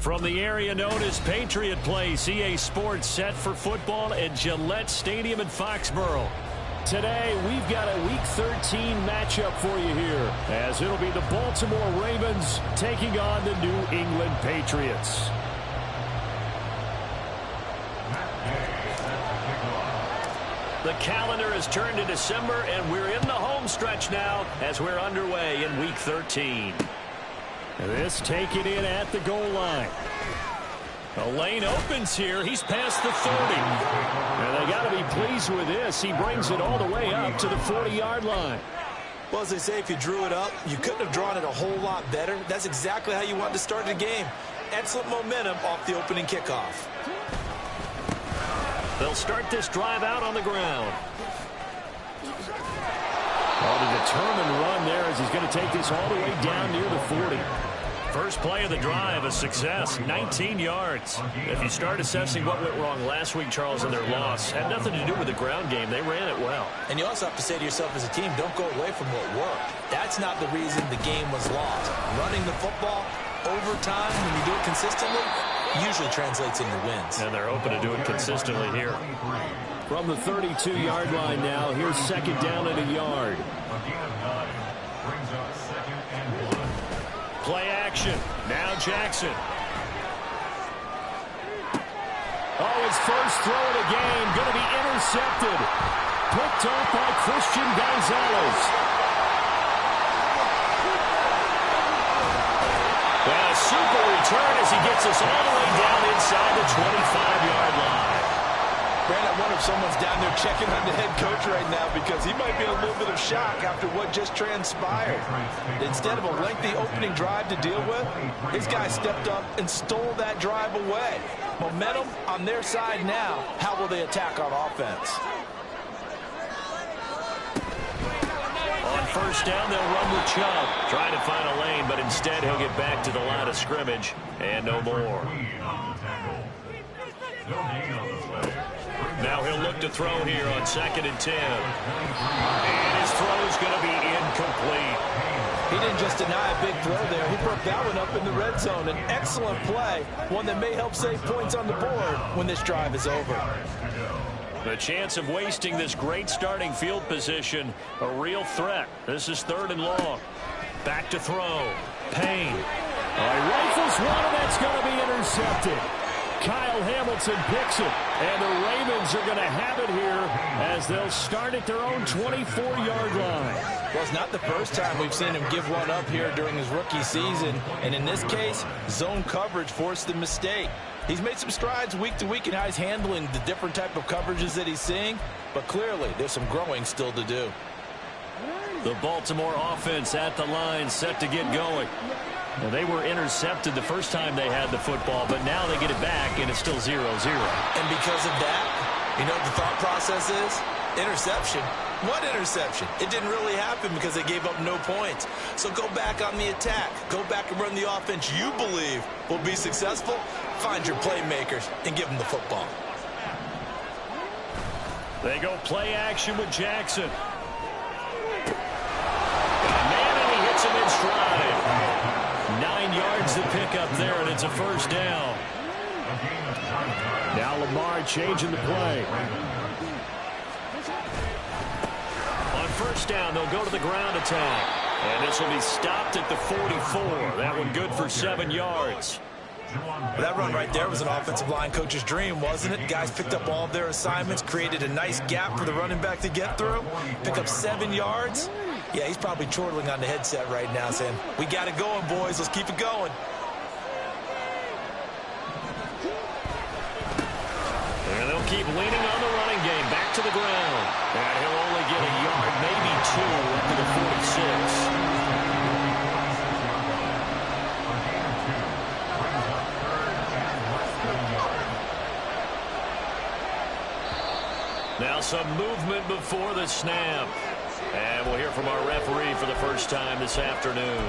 From the area known as Patriot Place, EA Sports set for football at Gillette Stadium in Foxborough. Today, we've got a Week 13 matchup for you here, as it'll be the Baltimore Ravens taking on the New England Patriots. The calendar has turned to December, and we're in the home stretch now as we're underway in Week 13. This taken in at the goal line. The lane opens here. He's past the 30. And they got to be pleased with this. He brings it all the way up to the 40-yard line. Well, as they say, if you drew it up, you couldn't have drawn it a whole lot better. That's exactly how you wanted to start the game. Excellent momentum off the opening kickoff. They'll start this drive out on the ground. Oh, the determined run there as he's going to take this all the way down near the 40. First play of the drive, a success, 19 yards. If you start assessing what went wrong last week, Charles, in their loss, had nothing to do with the ground game. They ran it well. And you also have to say to yourself as a team, don't go away from what worked. That's not the reason the game was lost. Running the football over time, when you do it consistently, usually translates into wins. And they're open to do it consistently here. From the 32-yard line now, here's second down and a yard. Play action. Now Jackson. Oh, his first throw of the game going to be intercepted. Picked off by Christian Gonzalez. And a super return as he gets us all the way down inside the 25-yard line. Brand, I wonder if someone's down there checking on the head coach right now because he might be in a little bit of shock after what just transpired. Instead of a lengthy opening drive to deal with, his guy stepped up and stole that drive away. Momentum on their side now. How will they attack on offense? On first down, they'll run with Chubb. Trying to find a lane, but instead he'll get back to the line of scrimmage and no more. Now he'll look to throw here on 2nd and 10. And his throw is going to be incomplete. He didn't just deny a big throw there. He broke that one up in the red zone. An excellent play, one that may help save points on the board when this drive is over. The chance of wasting this great starting field position, a real threat. This is 3rd and long. Back to throw. Payne. He rifles one, and that's going to be intercepted. Kyle Hamilton picks it, and the Ravens are going to have it here as they'll start at their own 24-yard line. Well, it's not the first time we've seen him give one up here during his rookie season, and in this case, zone coverage forced the mistake. He's made some strides week to week in how he's handling the different type of coverages that he's seeing, but clearly there's some growing still to do. The Baltimore offense at the line set to get going. Now, they were intercepted the first time they had the football, but now they get it back, and it's still 0-0. And because of that, you know what the thought process is? Interception. What interception? It didn't really happen because they gave up no points. So go back on the attack. Go back and run the offense you believe will be successful. Find your playmakers and give them the football. They go play action with Jackson. Man, and he hits him in stride. 9 yards to pick up there, and it's a first down. Now Lamar changing the play. On first down, they'll go to the ground attack. And this will be stopped at the 44. That one good for 7 yards. Well, that run right there was an offensive line coach's dream, wasn't it? Guys picked up all of their assignments, created a nice gap for the running back to get through. Pick up 7 yards. Yeah, he's probably chortling on the headset right now saying, we got it going, boys. Let's keep it going. And they'll keep leaning on the running game. Back to the ground. And he'll only get a yard, maybe 2, up to the 46. Now some movement before the snap. And we'll hear from our referee for the first time this afternoon.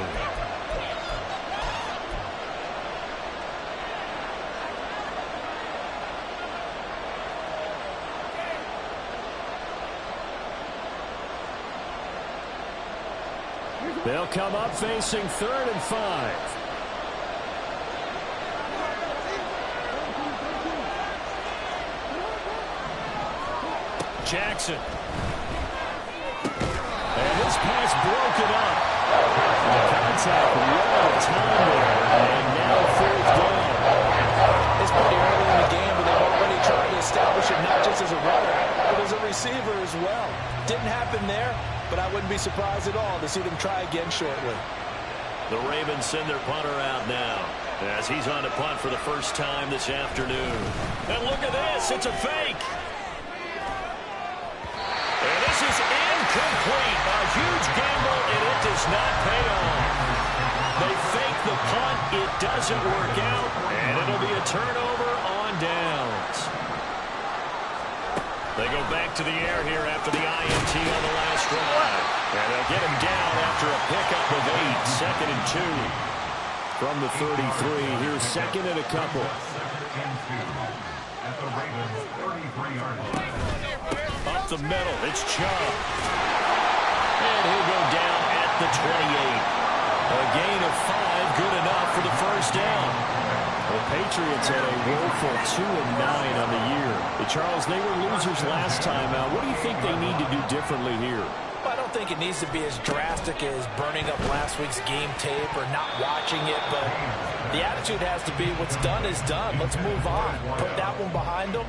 They'll come up facing 3rd and 5. Jackson. And this pass broken up. Contact well timed there. And now fourth down. It's pretty early in the game, but they've already tried to establish it not just as a runner, but as a receiver as well. Didn't happen there, but I wouldn't be surprised at all to see them try again shortly. The Ravens send their punter out now as he's on to punt for the first time this afternoon. And look at this. It's a fake. And this is incomplete. A huge gamble, and it does not pay off. They fake the punt. It doesn't work out, and it'll be a turnover on downs. They go back to the air here after the INT on the last drive. And they'll get him down after a pickup of 8. 2nd and 2. From the 33, here's 2nd and a couple. Up the middle, it's Chubb. And he'll go down at the 28. A gain of 5, good enough for the first down. The Patriots had a woeful 2-9 on the year. Charles, they were losers last time out. What do you think they need to do differently here? I don't think it needs to be as drastic as burning up last week's game tape or not watching it, but the attitude has to be what's done is done. Let's move on. Put that one behind them,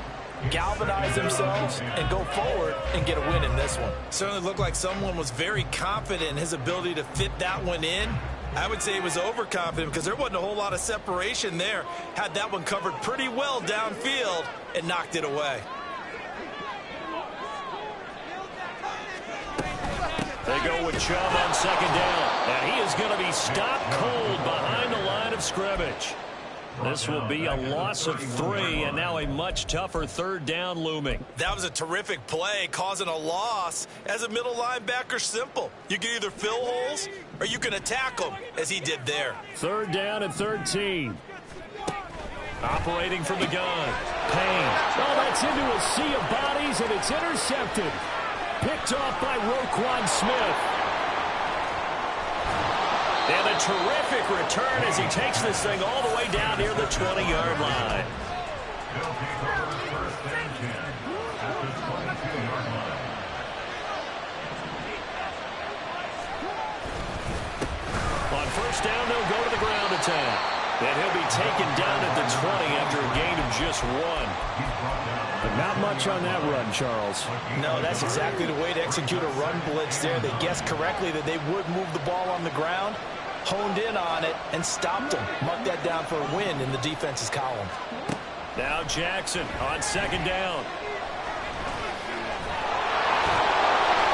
galvanize themselves, and go forward and get a win in this one. Certainly looked like someone was very confident in his ability to fit that one in. I would say he was overconfident because there wasn't a whole lot of separation there. Had that one covered pretty well downfield and knocked it away. They go with Chubb on 2nd down, and he is going to be stopped cold behind the line of scrimmage. This will be a loss of 3, and now a much tougher 3rd down looming. That was a terrific play, causing a loss. As a middle linebacker, simple. You can either fill holes or you can attack them, as he did there. 3rd down and 13. Operating from the gun. Payne. Oh, that's into a sea of bodies, and it's intercepted. Picked off by Roquan Smith. And a terrific return as he takes this thing all the way down near the 20-yard line. On 1st down, they'll go to the ground attack. And he'll be taken down at the 20 after a gain of just 1. But not much on that run, Charles. No, that's exactly the way to execute a run blitz there. They guessed correctly that they would move the ball on the ground, honed in on it, and stopped them. Marked that down for a win in the defense's column. Now Jackson on 2nd down.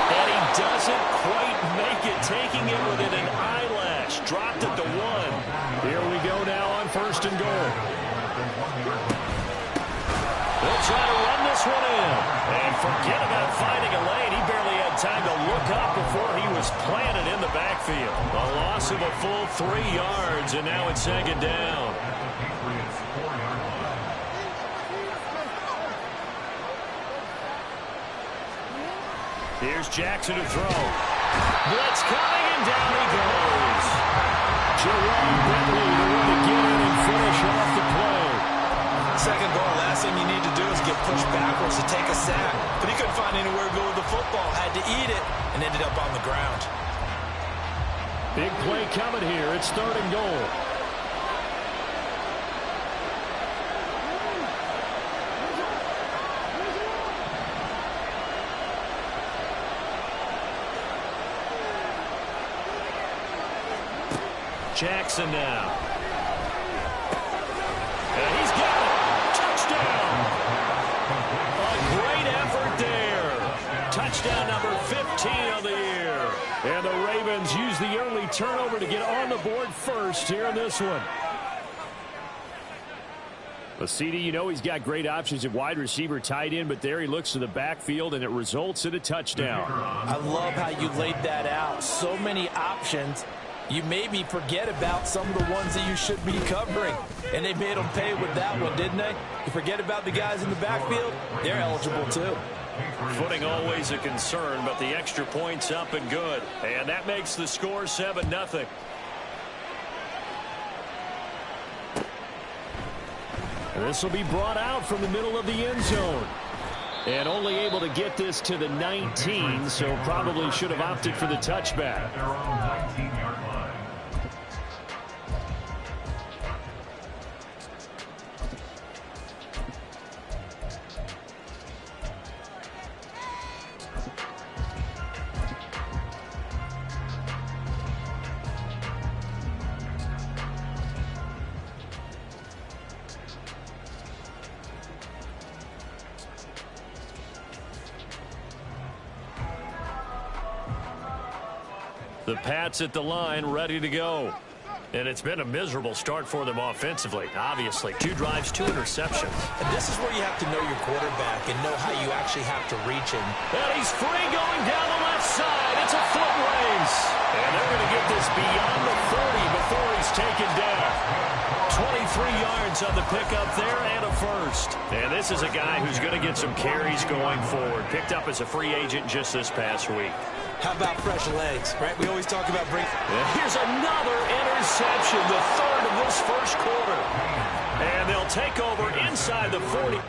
And he doesn't quite make it, taking it within an eyelash. Dropped at the 1. Here we go now on 1st and goal. They'll try to run this one in. And forget about finding a lane. He barely had time to look up before he was planted in the backfield. A loss of a full 3 yards, and now it's 2nd down. Here's Jackson to throw. Blitz coming, and down he goes. Jerome Bentley to win the get in and finish off the play. 2nd goal, last thing you need to do is get pushed backwards to take a sack. But he couldn't find anywhere to go with the football, had to eat it, and ended up on the ground. Big play coming here. It's 3rd and goal. Jackson now. And he's got it. Touchdown. A great effort there. Touchdown number 15 of the year. And the Ravens use the early turnover to get on the board first here in this one. Well, CD, you know he's got great options at wide receiver, tight end, but there he looks to the backfield, and it results in a touchdown. I love how you laid that out. So many options. You maybe forget about some of the ones that you should be covering. And they made them pay with that one, didn't they? You forget about the guys in the backfield, they're eligible too. Footing always a concern, but the extra point's up and good. And that makes the score 7-0. And this will be brought out from the middle of the end zone. And only able to get this to the 19, so probably should have opted for the touchback. They're on the 19-yard line. The Pats at the line, ready to go. And it's been a miserable start for them offensively. Obviously, 2 drives, 2 interceptions. And this is where you have to know your quarterback and know how you actually have to reach him. And he's free going down the left side. It's a foot race. And they're going to get this beyond the 40 before he's taken down. 23 yards on the pickup there and a first. And this is a guy who's going to get some carries going forward. Picked up as a free agent just this past week. How about fresh legs, right? We always talk about bring. Here's another interception, the 3rd of this first quarter. And they'll take over inside the 40.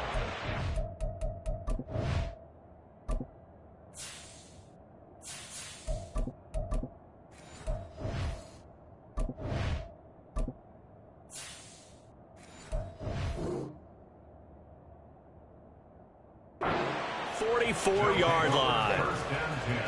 Four-yard line.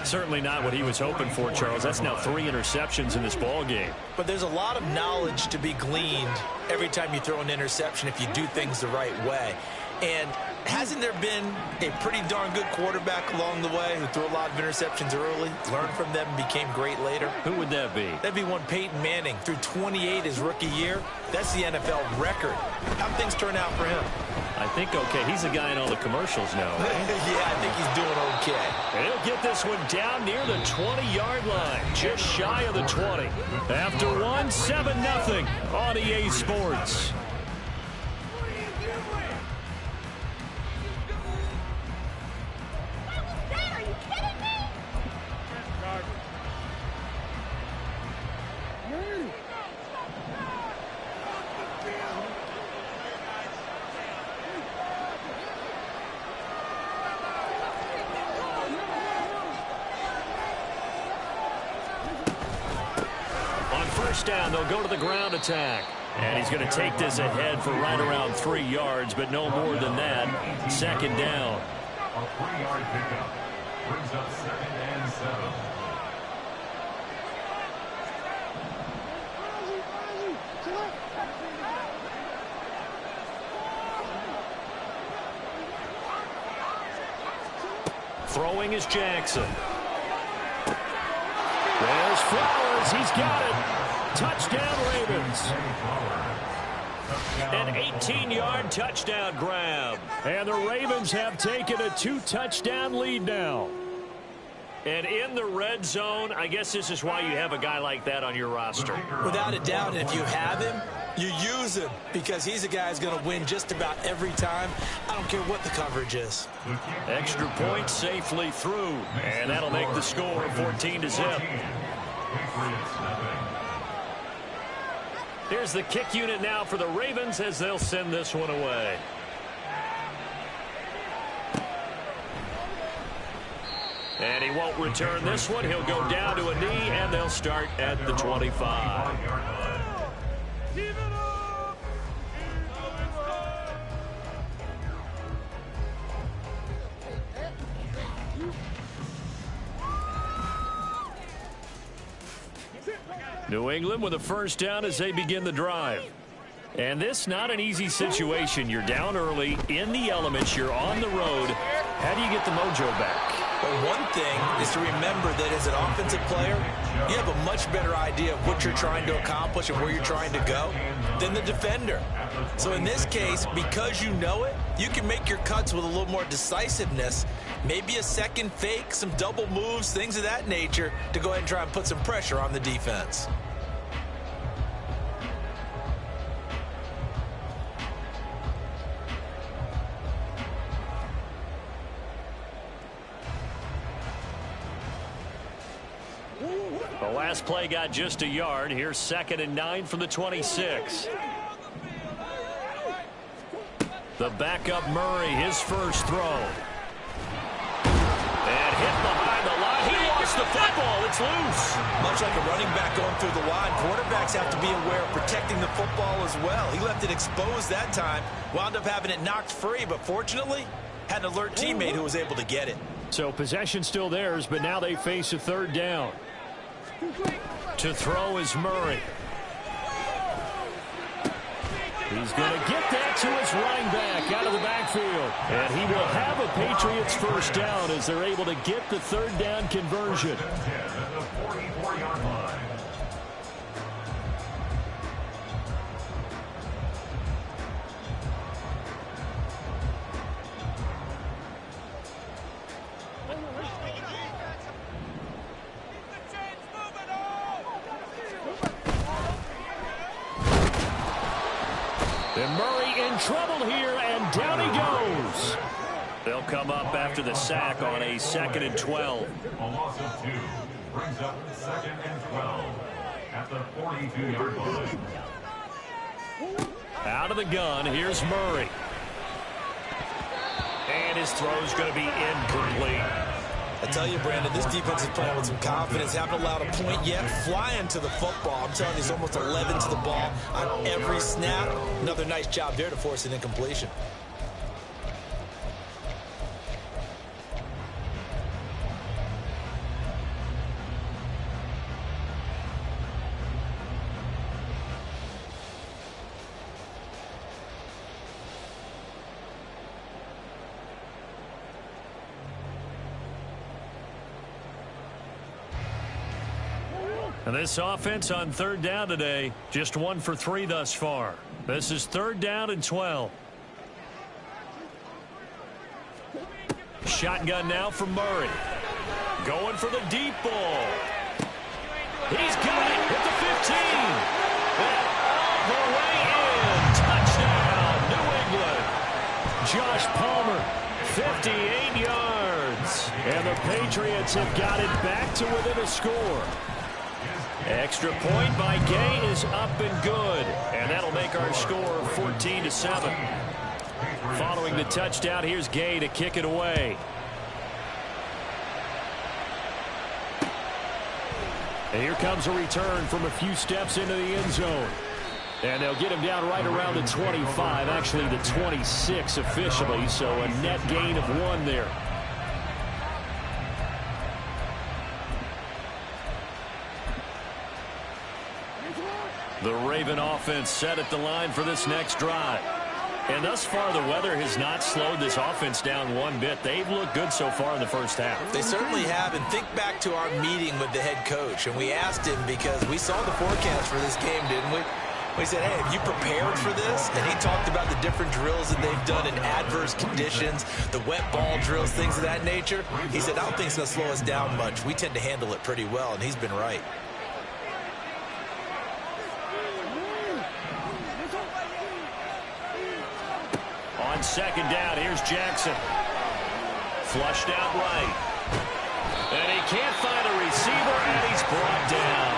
Certainly not what he was hoping for, Charles. That's now 3 interceptions in this ball game. But there's a lot of knowledge to be gleaned every time you throw an interception if you do things the right way. And hasn't there been a pretty darn good quarterback along the way who threw a lot of interceptions early, learned from them, and became great later? Who would that be? That'd be one Peyton Manning. Threw 28 his rookie year. That's the NFL record. How'd things turn out for him? I think okay. He's the guy in all the commercials now. Right? Yeah, I think he's doing okay. And he'll get this one down near the 20-yard line, just shy of the 20. After one, 7-0 on EA Sports. Down, they'll go to the ground attack. And he's going to take this ahead for right around 3 yards, but no more than that. 2nd down. A 3-yard pickup brings up 2nd and 7. Throwing is Jackson. There's Flowers. He's got it. Touchdown, Ravens. An 18-yard touchdown grab. And the Ravens have taken a 2-touchdown lead now. And in the red zone, I guess this is why you have a guy like that on your roster. Without a doubt, and if you have him, you use him because he's a guy who's going to win just about every time. I don't care what the coverage is. Extra point safely through. And that'll make the score 14-0. Here's the kick unit now for the Ravens as they'll send this one away. And he won't return this one. He'll go down to a knee, and they'll start at the 25. New England with a first down as they begin the drive. And this not an easy situation. You're down early, in the elements, you're on the road. How do you get the mojo back? Well, one thing is to remember that as an offensive player, you have a much better idea of what you're trying to accomplish and where you're trying to go than the defender. So in this case, because you know it, you can make your cuts with a little more decisiveness, maybe a second fake, some double moves, things of that nature to go ahead and try and put some pressure on the defense. The last play got just a yard. Here's 2nd and 9 from the 26. The backup Murray, his first throw. hit behind the line. He lost the football. It's loose. Much like a running back going through the line, quarterbacks have to be aware of protecting the football as well. He left it exposed that time, wound up having it knocked free, but fortunately, had an alert teammate who was able to get it. So possession still theirs, but now they face a third down. To throw is Murray. He's going to get that to his running back out of the backfield. And he will have a Patriots first down as they're able to get the third down conversion. And Murray in trouble here, and down he goes. They'll come up after the sack on a 2nd and 12. A loss of 2 brings up 2nd and 12 at the 42-yard line. Out of the gun, here's Murray. And his throw's going to be incomplete. I tell you, Brandon, this defense is playing with some confidence. Haven't allowed a point yet. Flying to the football. I'm telling you, it's almost 11 to the ball on every snap. Another nice job there to force an incompletion. And this offense on third down today, just 1 for 3 thus far. This is 3rd down and 12. Shotgun now from Murray. Going for the deep ball. He's got it at the 15. And all the way in. Touchdown, New England. Josh Palmer, 58 yards. And the Patriots have got it back to within a score. Extra point by Gay is up and good. And that'll make our score 14-7. Following the touchdown, here's Gay to kick it away. And here comes a return from a few steps into the end zone. And they'll get him down right around the 25, actually the 26 officially, so a net gain of 1 there. The Raven offense set at the line for this next drive. And thus far, the weather has not slowed this offense down one bit. They've looked good so far in the first half. They certainly have. And think back to our meeting with the head coach. And we asked him because we saw the forecast for this game, didn't we? We said, hey, have you prepared for this? And he talked about the different drills that they've done in adverse conditions, the wet ball drills, things of that nature. He said, I don't think it's going to slow us down much. We tend to handle it pretty well, and he's been right. On 2nd down, here's Jackson. Flushed out right. And he can't find a receiver, and he's brought down.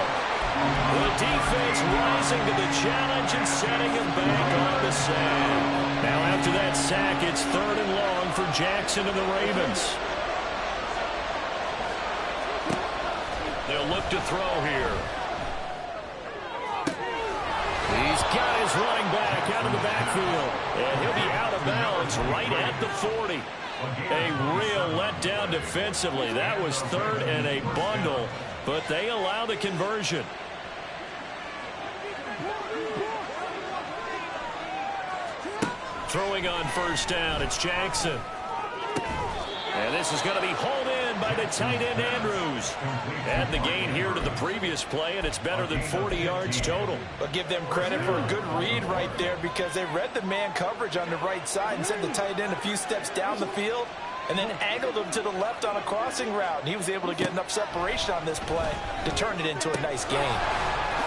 The defense rising to the challenge and setting him back on the sand. Now after that sack, it's 3rd and long for Jackson and the Ravens. They'll look to throw here. He's got his running back out of the backfield. And he'll be out of bounds right at the 40. A real letdown defensively. That was 3rd and a bundle, but they allow the conversion. Throwing on 1st down, it's Jackson. And this is going to be hauled in by the tight end, Andrews. Add the gain here to the previous play, and it's better than 40 yards total. But give them credit for a good read right there because they read the man coverage on the right side and sent the tight end a few steps down the field and then angled him to the left on a crossing route. And he was able to get enough separation on this play to turn it into a nice gain.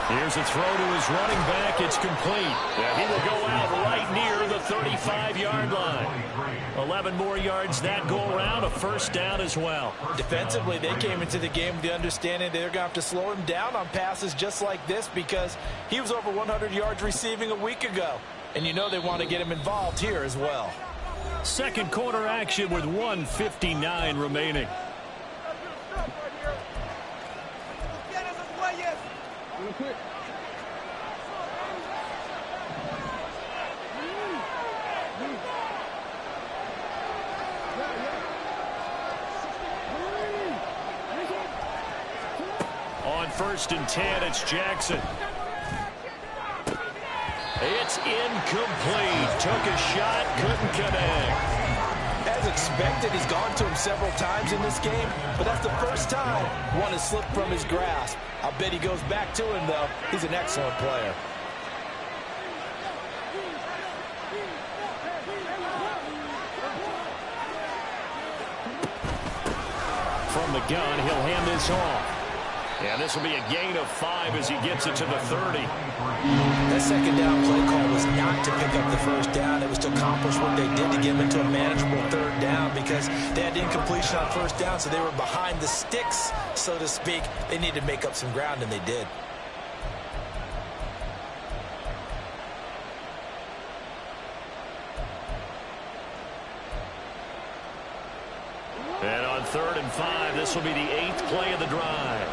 Here's a throw to his running back. It's complete. And he will go out right near the 35-yard line. 11 more yards that go around, a 1st down as well. Defensively, they came into the game with the understanding they're going to have to slow him down on passes just like this because he was over 100 yards receiving a week ago. And you know they want to get him involved here as well. Second quarter action with 1:59 remaining. On 1st and 10, it's Jackson. It's incomplete. Took a shot, couldn't connect. As expected, he's gone to him several times in this game, but that's the first time one has slipped from his grasp. I bet he goes back to him, though. He's an excellent player. From the gun, he'll hand this off. And this will be a gain of 5 as he gets it to the 30. That second down play call was not to pick up the first down. It was to accomplish what they did to get him into a manageable 3rd down because they had incompletion on 1st down, so they were behind the sticks, so to speak. They needed to make up some ground, and they did. And on 3rd and 5, this will be the 8th play of the drive.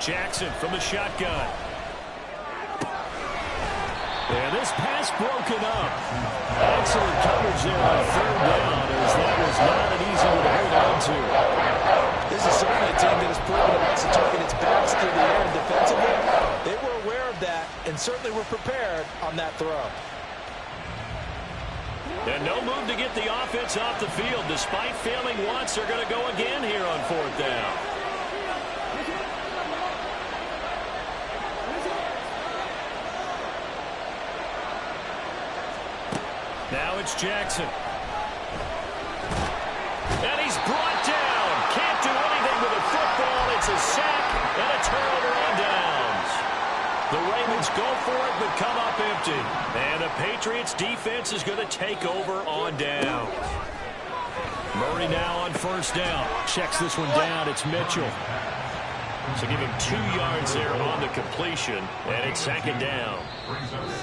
Jackson from the shotgun. And this pass broken up. Excellent coverage there on 3rd down, as that was not an easy one to hold on to. This is certainly a team that has proven it wants to target its backs through the air and defensively. They were aware of that and certainly were prepared on that throw. And no move to get the offense off the field. Despite failing once, they're going to go again here on 4th down. Now it's Jackson. And he's brought down. Can't do anything with a football. It's a sack and a turnover on downs. The Ravens go for it but come up empty. And the Patriots defense is going to take over on downs. Murray now on 1st down. Checks this one down. It's Mitchell. So give him 2 yards there on the completion, and it's 2nd down.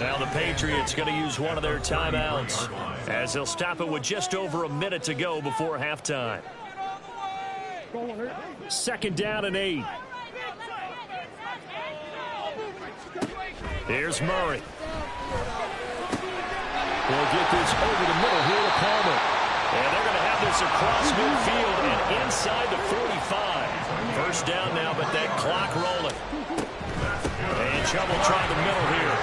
Now the Patriots going to use one of their timeouts as they'll stop it with just over a minute to go before halftime. 2nd down and 8. Here's Murray. We'll get this over the middle here to Palmer. And they're going to have this across midfield and inside the 45. 1st down now, but that clock rolling. And trouble trying the middle here.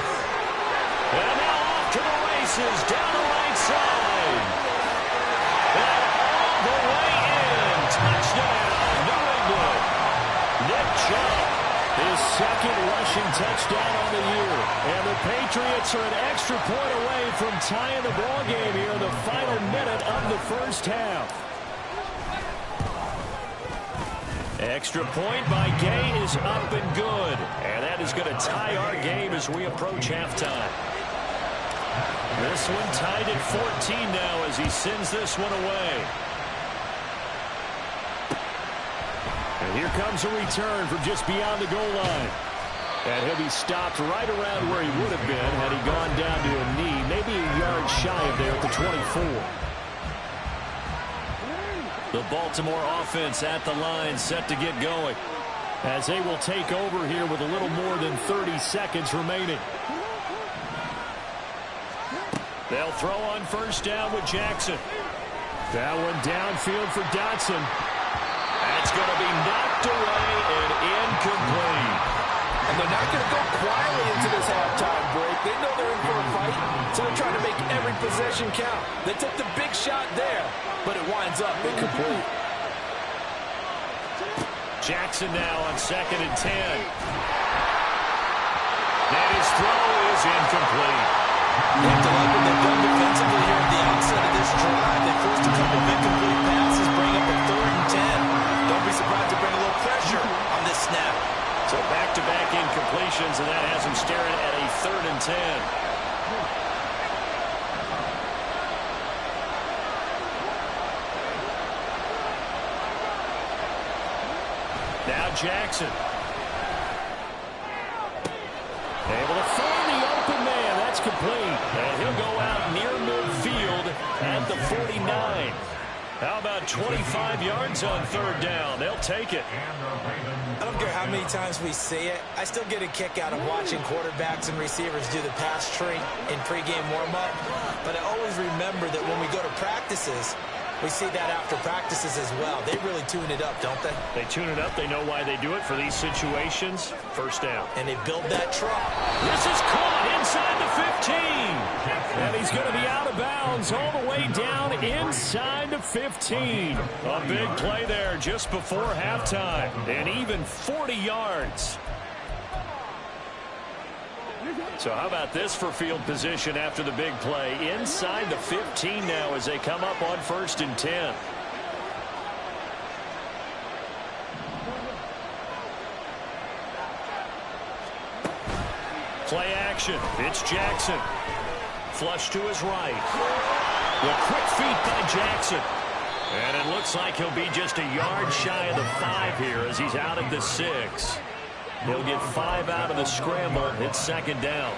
And now off to the races, down the right side. And all the way in. Touchdown, New England. Nick Chubb, his 2nd rushing touchdown on the year. And the Patriots are an extra point away from tying the ball game here in the final minute of the 1st half. Extra point by Gay is up and good. And that is going to tie our game as we approach halftime. This one tied at 14 now as he sends this one away. And here comes a return from just beyond the goal line. And he'll be stopped right around where he would have been had he gone down to a knee, maybe a yard shy of there at the 24. The Baltimore offense at the line set to get going as they will take over here with a little more than 30 seconds remaining. They'll throw on 1st down with Jackson. That one downfield for Dotson. That's going to be knocked away and incomplete. And they're not going to go quietly into this halftime break. They know they're in for a fight, so they're trying to make every possession count. They took the big shot there, but it winds up incomplete. Jackson now on 2nd and 10. And his throw is incomplete. You have to like what they've done defensively here at the outset of this drive. They forced a couple of incomplete passes, bring up a 3rd and 10. Don't be surprised to bring a little pressure on this snap. So back-to-back incompletions, and that has him staring at a 3rd and 10. Now Jackson. Able to find the open man. That's complete. And he'll go out near midfield at the 49. How about 25 yards on third down? They'll take it. I don't care how many times we see it. I still get a kick out of watching quarterbacks and receivers do the pass tree in pregame warm-up. But I always remember that when we go to practices, we see that after practices as well. They really tune it up, don't they? They tune it up. They know why they do it for these situations. First down. And they build that truck. This is caught inside the 15. And he's going to be out of bounds all the way down inside the 15. A big play there just before halftime. And even 40 yards. So how about this for field position after the big play? Inside the 15 now as they come up on 1st and 10. Play action. It's Jackson. Flush to his right. The quick feet by Jackson. And it looks like he'll be just a yard shy of the 5 here as he's out of the 6. He'll get 5 out of the scramble. It's 2nd down.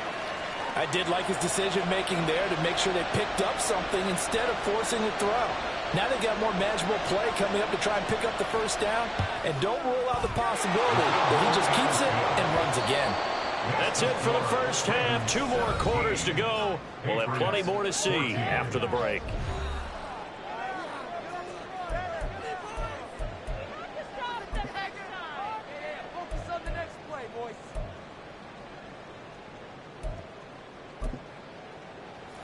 I did like his decision-making there to make sure they picked up something instead of forcing the throw. Now they've got more manageable play coming up to try and pick up the 1st down. And don't rule out the possibility that he just keeps it and runs again. That's it for the first half. 2 more quarters to go. We'll have plenty more to see after the break.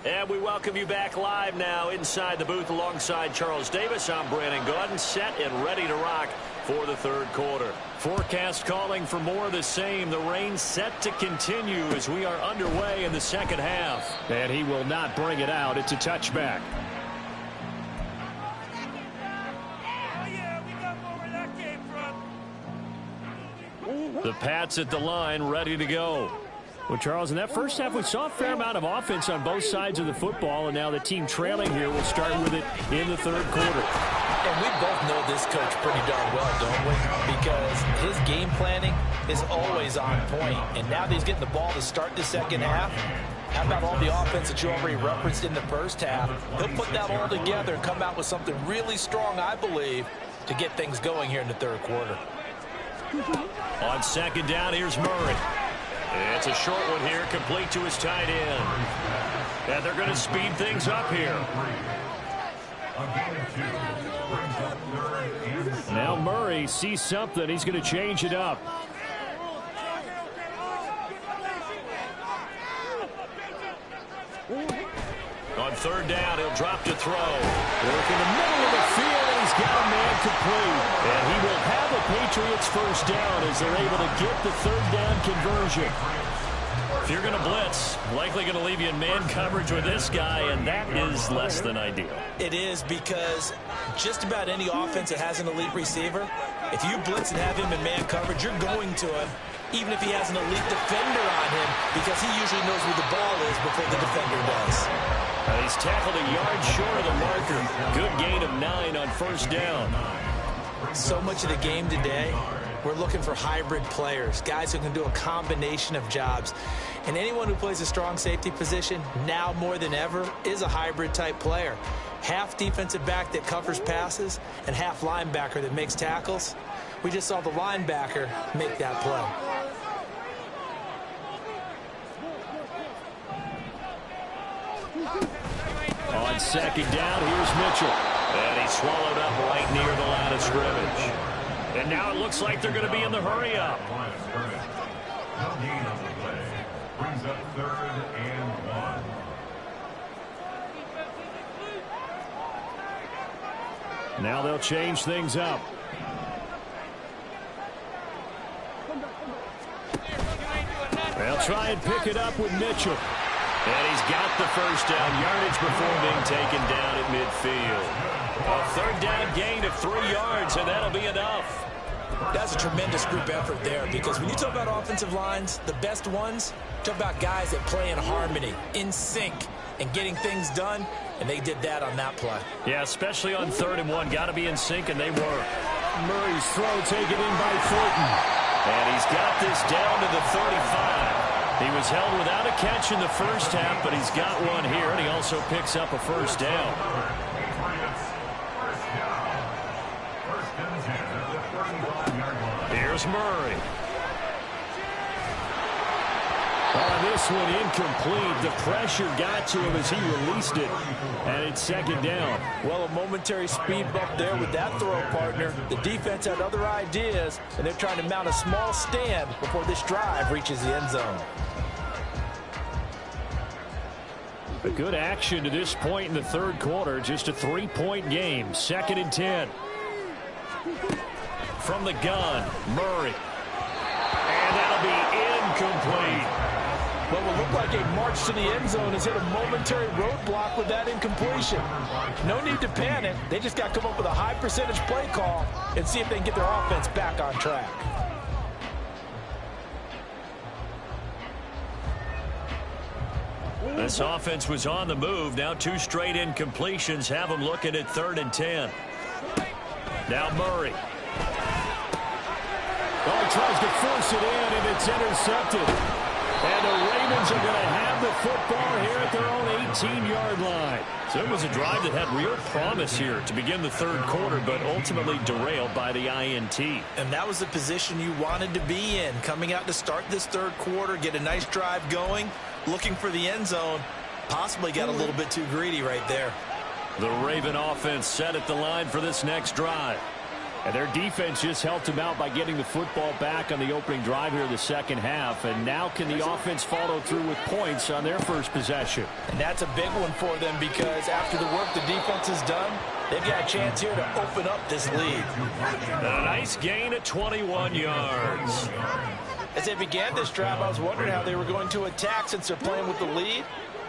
And we welcome you back live now inside the booth alongside Charles Davis. I'm Brandon Gaudin, set and ready to rock for the 3rd quarter. Forecast calling for more of the same. The rain set to continue as we are underway in the 2nd half. And he will not bring it out. It's a touchback. The Pats at the line, ready to go. Well, Charles, in that first half, we saw a fair amount of offense on both sides of the football, and now the team trailing here will start with it in the 3rd quarter. And we both know this coach pretty darn well, don't we? Because his game planning is always on point. And now that he's getting the ball to start the 2nd half, how about all the offense that you already referenced in the first half? He'll put that all together and come out with something really strong, I believe, to get things going here in the 3rd quarter. On 2nd down, here's Murray. It's a short one here, complete to his tight end. And they're going to speed things up here. Now Murray sees something. He's going to change it up. On 3rd down, he'll drop to throw. Work in the middle of the field, and he's got a man complete. And he will have the Patriots 1st down as they're able to get the 3rd down conversion. If you're going to blitz, likely going to leave you in man coverage with this guy, and that is less than ideal. It is, because just about any offense that has an elite receiver, if you blitz and have him in man coverage, you're going to him, even if he has an elite defender on him, because he usually knows where the ball is before the defender does. He's tackled a yard short of the marker. Good gain of 9 on 1st down. So much of the game today, we're looking for hybrid players, guys who can do a combination of jobs. And anyone who plays a strong safety position, now more than ever, is a hybrid type player. Half defensive back that covers passes and half linebacker that makes tackles. We just saw the linebacker make that play. On 2nd down, here's Mitchell. And he's swallowed up right near the line of scrimmage. And now it looks like they're going to be in the hurry-up. Brings up 3rd and 1. Now they'll change things up. They'll try and pick it up with Mitchell. And he's got the 1st down yardage before being taken down at midfield. A 3rd down gain of 3 yards, and that'll be enough. That's a tremendous group effort there, because when you talk about offensive lines, the best ones, talk about guys that play in harmony, in sync, and getting things done, and they did that on that play. Yeah, especially on 3rd and 1. Got to be in sync, and they were. Murray's throw taken in by Thornton. And he's got this down to the 35. He was held without a catch in the first half, but he's got one here, and he also picks up a first down. Here's Murray. This one incomplete. The pressure got to him as he released it, and it's second down. Well, a momentary speed bump there with that throw, partner. The defense had other ideas, and they're trying to mount a small stand before this drive reaches the end zone. A good action to this point in the third quarter. Just a 3-point game. 2nd and 10. From the gun, Murray. And that'll be incomplete. What will look like a march to the end zone has hit a momentary roadblock with that incompletion. No need to panic. They just got to come up with a high percentage play call and see if they can get their offense back on track. This offense was on the move. Now 2 straight incompletions have them looking at 3rd and 10. Now Murray. Oh, he tries to force it in, and it's intercepted. And the Ravens are going to have the football here at their own 18-yard line. So it was a drive that had real promise here to begin the third quarter, but ultimately derailed by the INT. And that was the position you wanted to be in, coming out to start this third quarter, get a nice drive going, looking for the end zone. Possibly got a little bit too greedy right there. The Raven offense set at the line for this next drive. And their defense just helped them out by getting the football back on the opening drive here in the second half. And now can the offense follow through with points on their first possession? And that's a big one for them because after the work the defense has done, they've got a chance here to open up this lead. A nice gain at 21 yards. As they began this drive, I was wondering how they were going to attack since they're playing with the lead.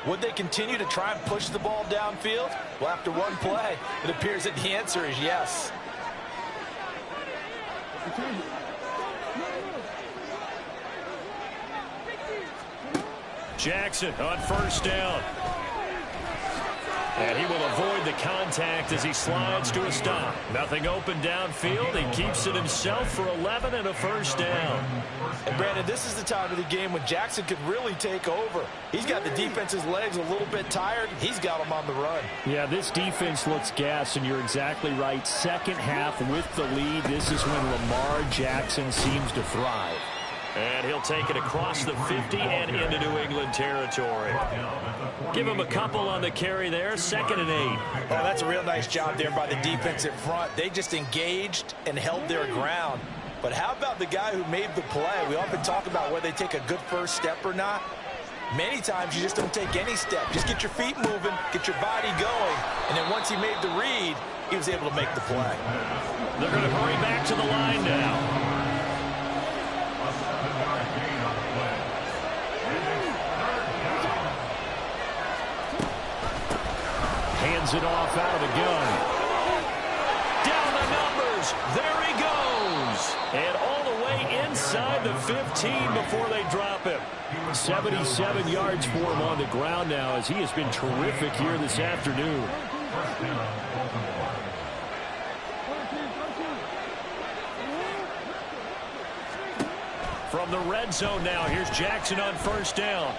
Would they continue to try and push the ball downfield? Well, after one play, it appears that the answer is yes. Jackson on first down. And he will avoid the contact as he slides to a stop. Nothing open downfield. He keeps it himself for 11 and a first down. And Brandon, this is the time of the game when Jackson could really take over. He's got the defense's legs a little bit tired. He's got them on the run. Yeah, this defense looks gassed, and you're exactly right. Second half with the lead. This is when Lamar Jackson seems to thrive. And he'll take it across the 50 and into New England territory. Give him a couple on the carry there. 2nd and 8. Oh, that's a real nice job there by the defense in front. They just engaged and held their ground. But how about the guy who made the play? We often talk about whether they take a good first step or not. Many times you just don't take any step. Just get your feet moving, get your body going, and then once he made the read, he was able to make the play. They're going to hurry back to the line now. Hands it off out of the gun. Down the numbers. There he goes. And all the way inside the 15 before they drop him. 77 yards for him on the ground now as he has been terrific here this afternoon. From the red zone now, here's Jackson on first down.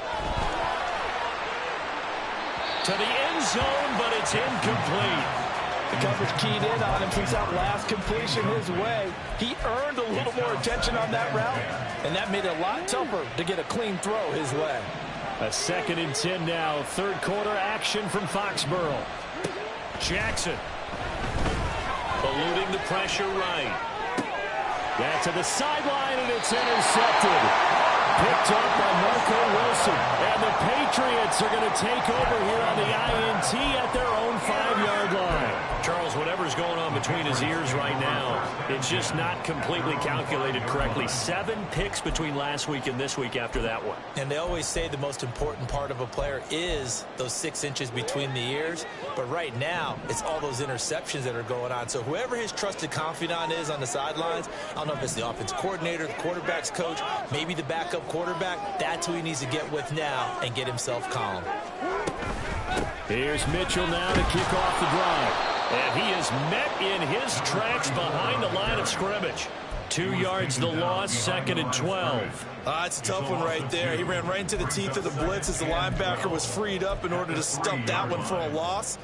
To the end zone, but it's incomplete. The coverage keyed in on him since that last completion his way. He earned a little more attention on that route, and that made it a lot tougher to get a clean throw his way. A 2nd and 10 now. Third quarter action from Foxborough. Jackson. Eluding the pressure right. That's to the sideline, and it's intercepted. Picked up by Marco Wilson. And the Patriots are going to take over here on the INT at their own 5-yard line. Charles, whatever's going on between his ears right now, it's just not completely calculated correctly. 7 picks between last week and this week after that one. And they always say the most important part of a player is those 6 inches between the ears. But right now, it's all those interceptions that are going on. So whoever his trusted confidant is on the sidelines, I don't know if it's the offense coordinator, the quarterback's coach, maybe the backup quarterback, that's who he needs to get with now and get himself calm. Here's Mitchell now to kick off the drive. And he is met in his tracks behind the line of scrimmage. 2 yards the loss, 2nd and 12. It's a tough one right there. He ran right into the teeth of the blitz as the linebacker was freed up in order to stump that one for a loss.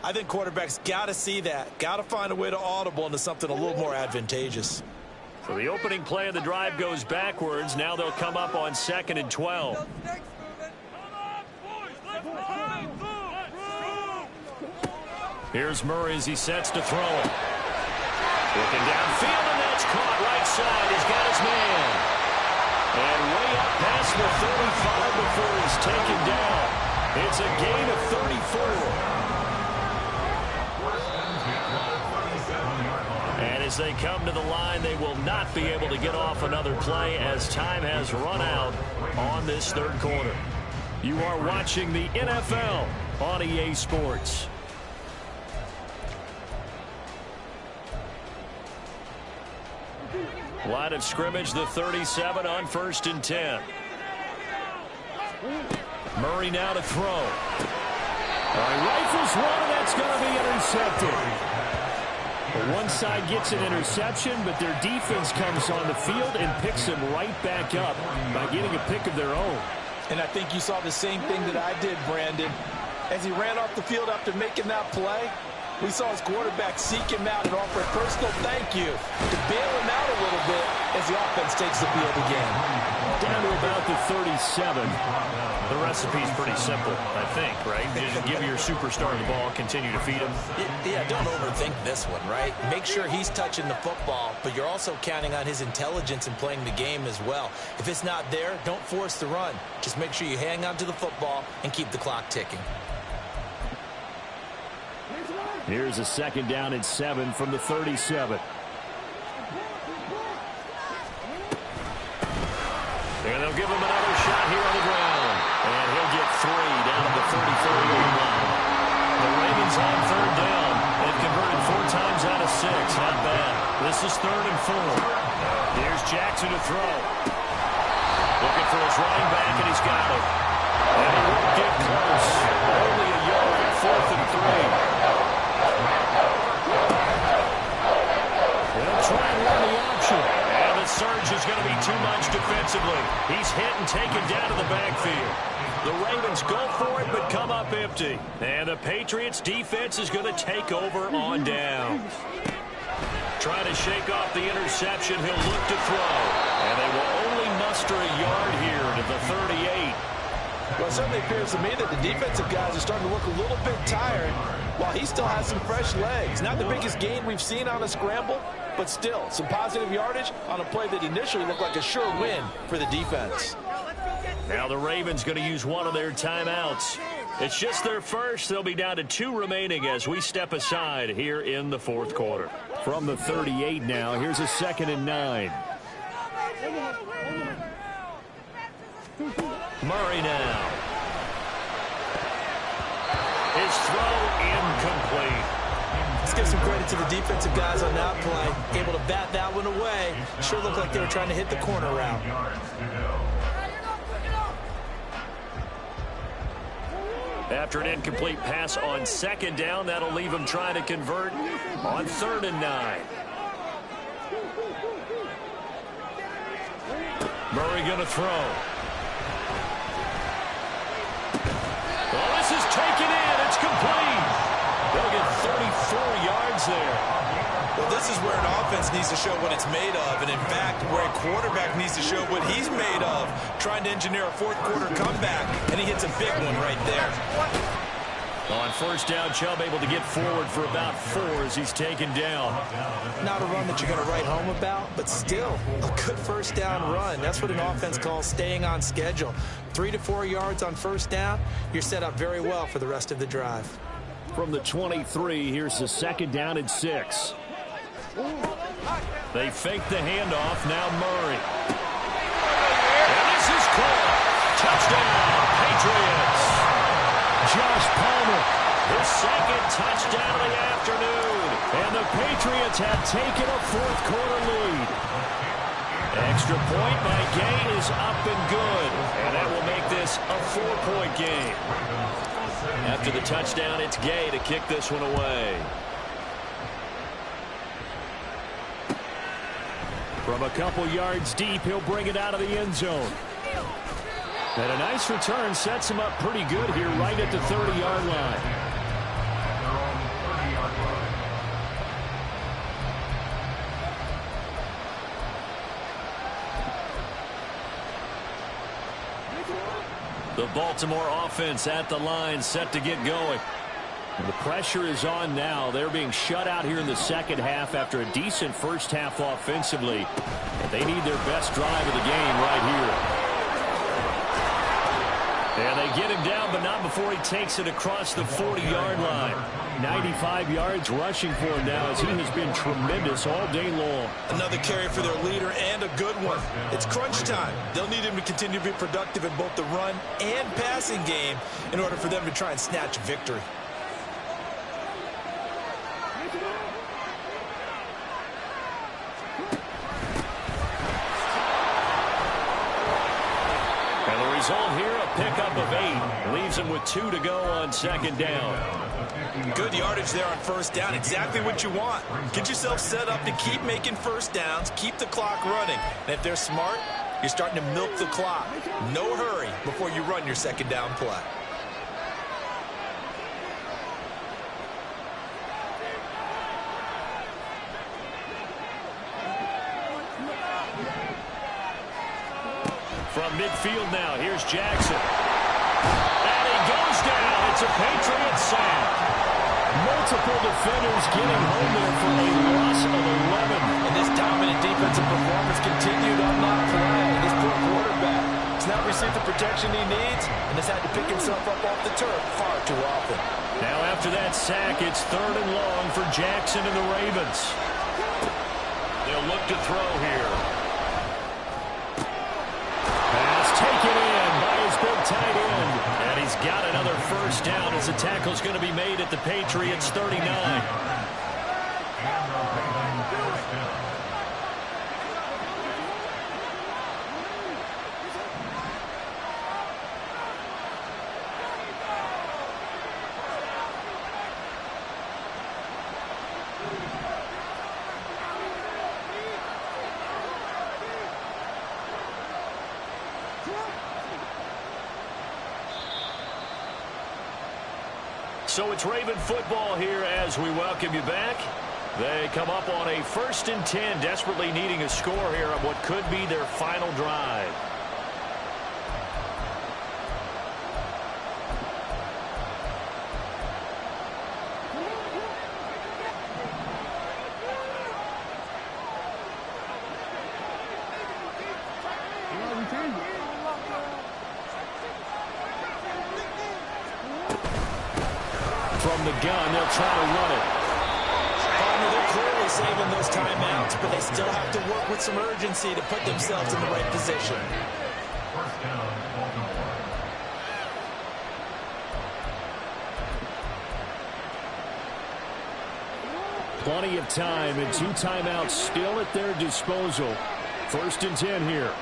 I think quarterbacks got to see that. Got to find a way to audible into something a little more advantageous. So the opening play of the drive goes backwards. Now they'll come up on 2nd and 12. Here's Murray as he sets to throw it. Looking downfield, and that's caught right side. He's got his man. And way up past the 35 before he's taken down. It's a gain of 34. And as they come to the line, they will not be able to get off another play as time has run out on this third quarter. You are watching the NFL on EA Sports. Line of scrimmage, the 37 on 1st and 10. Murray now to throw. All right, rifles one, and that's going to be intercepted. One side gets an interception, but their defense comes on the field and picks them right back up by getting a pick of their own. And I think you saw the same thing that I did, Brandon. As he ran off the field after making that play, we saw his quarterback seek him out and offer a personal thank you to bail him out a little bit as the offense takes the field again. Down to about the 37. The recipe's pretty simple, I think, right? You just give your superstar the ball, continue to feed him. Yeah, don't overthink this one, right? Make sure he's touching the football, but you're also counting on his intelligence in playing the game as well. If it's not there, don't force the run. Just make sure you hang on to the football and keep the clock ticking. Here's a 2nd down and 7 from the 37. And they'll give him another shot here on the ground. And he'll get 3 down at the 34-yard line. The Ravens on 3rd down. They've converted 4 times out of 6. Not bad. This is 3rd and 4. Here's Jackson to throw. Looking for his running back, and he's got it. And he won't get close. Only a yard, 4th and 3. They'll try and run the option. And the surge is going to be too much defensively. He's hit and taken down to the backfield. The Ravens go for it, but come up empty. And the Patriots defense is going to take over on downs. Trying to shake off the interception. He'll look to throw. And they will only muster a yard here to the 38. Well, it certainly appears to me that the defensive guys are starting to look a little bit tired while he still has some fresh legs. Not the biggest gain we've seen on a scramble, but still some positive yardage on a play that initially looked like a sure win for the defense. Now the Ravens going to use one of their timeouts. It's just their first. They'll be down to 2 remaining as we step aside here in the 4th quarter. From the 38 now, here's a 2nd and 9. Murray now. His throw incomplete. Let's give some credit to the defensive guys on that play. Able to bat that one away. Sure looked like they were trying to hit the corner route. After an incomplete pass on 2nd down, that'll leave him trying to convert on 3rd and 9. Murray going to throw. Well, this is taken in. It's complete. They'll get 34 yards there. Well, this is where an offense needs to show what it's made of. And, in fact, where a quarterback needs to show what he's made of, trying to engineer a 4th quarter comeback. And he hits a big one right there. On 1st down, Chubb able to get forward for about 4 as he's taken down. Not a run that you're going to write home about, but still a good 1st down run. That's what an offense calls staying on schedule. 3 to 4 yards on 1st down, you're set up very well for the rest of the drive. From the 23, here's the 2nd down and 6. They fake the handoff. Now Murray. And this is caught. Touchdown, Patriots. Josh Palmer, his 2nd touchdown of the afternoon. And the Patriots have taken a 4th quarter lead. Extra point by Gay is up and good. And that will make this a 4-point game. After the touchdown, it's Gay to kick this one away. From From a couple yards deep, he'll bring it out of the end zone. And a nice return sets him up pretty good here right at the 30-yard line. The Baltimore offense at the line, set to get going. And the pressure is on now. They're being shut out here in the second half after a decent first half offensively. And they need their best drive of the game right here. And they get him down, but not before he takes it across the 40-yard line. 95 yards rushing for him now as he has been tremendous all day long. Another carry for their leader and a good one. It's crunch time. They'll need him to continue to be productive in both the run and passing game in order for them to try and snatch victory. And the result here, a pickup of 8. Leaves him with 2 to go on second down. Good yardage there on first down. Exactly what you want. Get yourself set up to keep making first downs, keep the clock running. And if they're smart, you're starting to milk the clock. No hurry before you run your second down play. From midfield now, here's Jackson. And he goes down. It's a Patriots sack. Multiple defenders getting home there for a loss of 11. And this dominant defensive performance continued on that play. This poor quarterback has not received the protection he needs and has had to pick himself up off the turf far too often. Now after that sack, it's 3rd and long for Jackson and the Ravens. They'll look to throw here. Pass taken in by his big tight end. And he's got another first down as the tackle's going to be made at the Patriots 39. So it's Raven football here as we welcome you back. They come up on a 1st and 10, desperately needing a score here on what could be their final drive. From the gun, they'll try to run it. They're clearly saving those timeouts, but they still have to work with some urgency to put themselves in the right position. First down, Baltimore. Plenty of time and 2 timeouts still at their disposal. 1st and 10 here.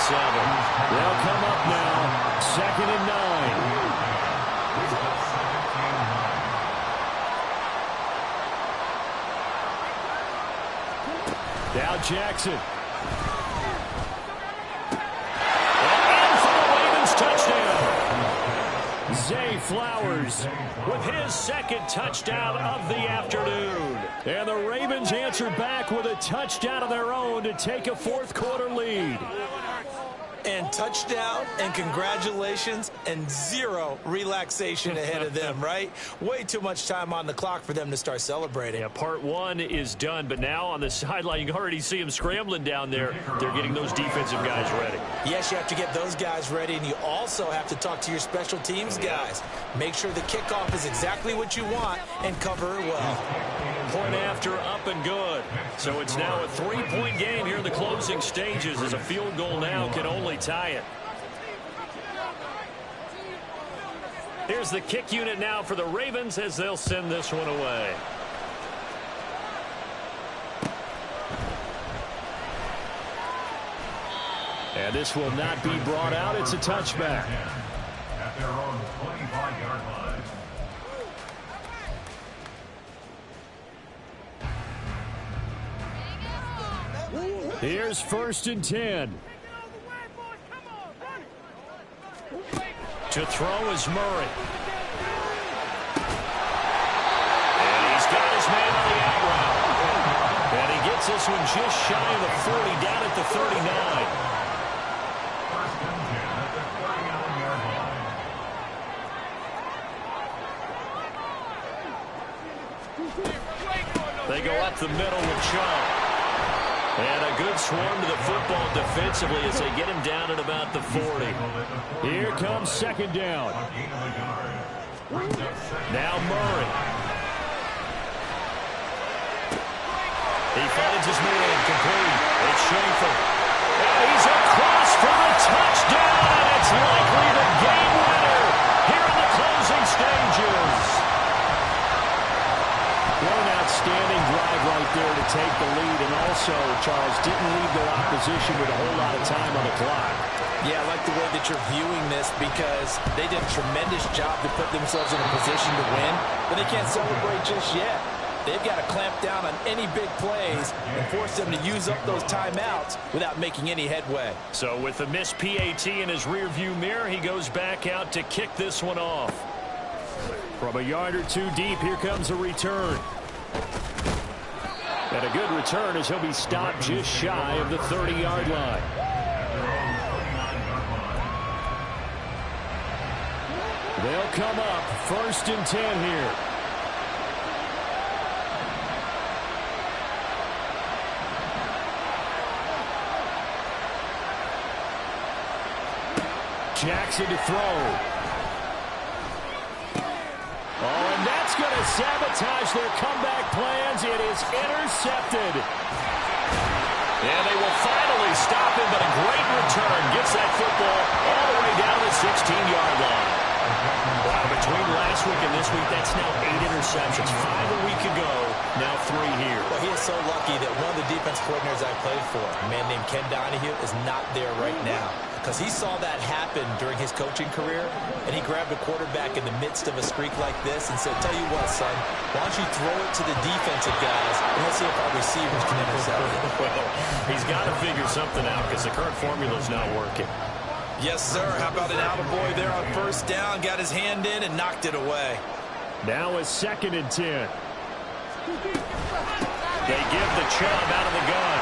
They'll come up now, 2nd and 9. Now Jackson. And for the Ravens touchdown. Zay Flowers with his 2nd touchdown of the afternoon. And the Ravens answer back with a touchdown of their own to take a 4th quarter lead. And touchdown and congratulations and 0 relaxation ahead of them, right? Way too much time on the clock for them to start celebrating. Yeah, part 1 is done, but now on the sideline, you can already see them scrambling down there. They're getting those defensive guys ready. Yes, you have to get those guys ready, and you also have to talk to your special teams guys. Make sure the kickoff is exactly what you want and cover it well. Point after, up and good. So it's now a 3-point game here in the closing stages as a field goal now can only tie it. Here's the kick unit now for the Ravens as they'll send this one away. And this will not be brought out. It's a touchback. At their own 25-yard line. Here's 1st and 10. To throw is Murray. And he's got his man on the out route. And he gets this one just shy of the 40, down at the 39. They go up the middle with Chubb. And a good swarm to the football defensively as they get him down at about the 40. Here comes 2nd down. Now Murray. He finds his man complete. It's Schaefer. And he's across for the touchdown, and it's likely the game winner here in the closing stages. What an outstanding drive right there to take the lead, and also, Charles, didn't leave their opposition with a whole lot of time on the clock. Yeah, I like the way that you're viewing this because they did a tremendous job to put themselves in a position to win, but they can't celebrate just yet. They've got to clamp down on any big plays and force them to use up those timeouts without making any headway. So with the missed PAT in his rearview mirror, he goes back out to kick this one off. From a yard or two deep, here comes a return. And a good return as he'll be stopped just shy of the 30-yard line. They'll come up 1st and 10 here. Jackson to throw. Oh, and that's going to sabotage their comeback plans. It is intercepted. And they will finally stop him, but a great return gets that football all the way down the 16-yard line. Wow, between last week and this week, that's now 8 interceptions. 5 a week ago, now 3 here. Well, he is so lucky that one of the defense coordinators I played for, a man named Ken Donahue, is not there right now. Because he saw that happen during his coaching career, and he grabbed a quarterback in the midst of a streak like this and said, tell you what, son, why don't you throw it to the defensive guys, and let's see if our receivers can intercept it. Well, he's got to figure something out because the current formula's not working. Yes, sir. How about an attaboy there on 1st down, got his hand in and knocked it away. Now is 2nd and 10. They give the Chubb out of the gun.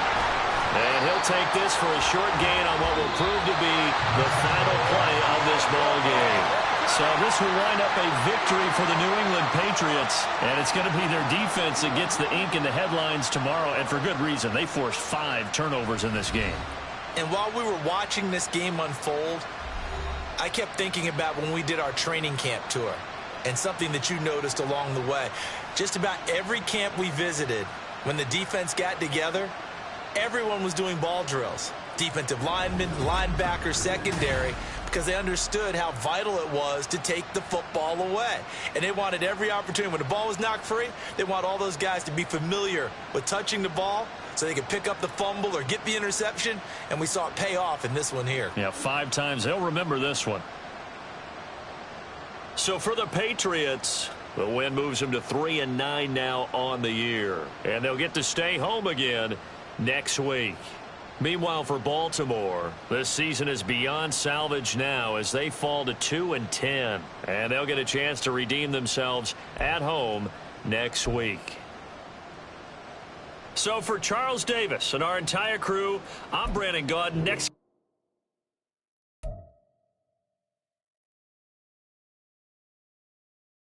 And he'll take this for a short gain on what will prove to be the final play of this ball game. So this will wind up a victory for the New England Patriots. And it's going to be their defense that gets the ink in the headlines tomorrow. And for good reason. They forced 5 turnovers in this game. And while we were watching this game unfold, I kept thinking about when we did our training camp tour. And something that you noticed along the way. Just about every camp we visited, when the defense got together, everyone was doing ball drills. Defensive linemen, linebackers, secondary, because they understood how vital it was to take the football away. And they wanted every opportunity. When the ball was knocked free, they want all those guys to be familiar with touching the ball so they could pick up the fumble or get the interception. And we saw it pay off in this one here. Yeah, 5 times. They'll remember this one. So for the Patriots, the win moves them to 3-9 now on the year. And they'll get to stay home again next week. Meanwhile, for Baltimore, this season is beyond salvage now as they fall to 2-10. And they'll get a chance to redeem themselves at home next week. So for Charles Davis and our entire crew, I'm Brandon Gaudin. Next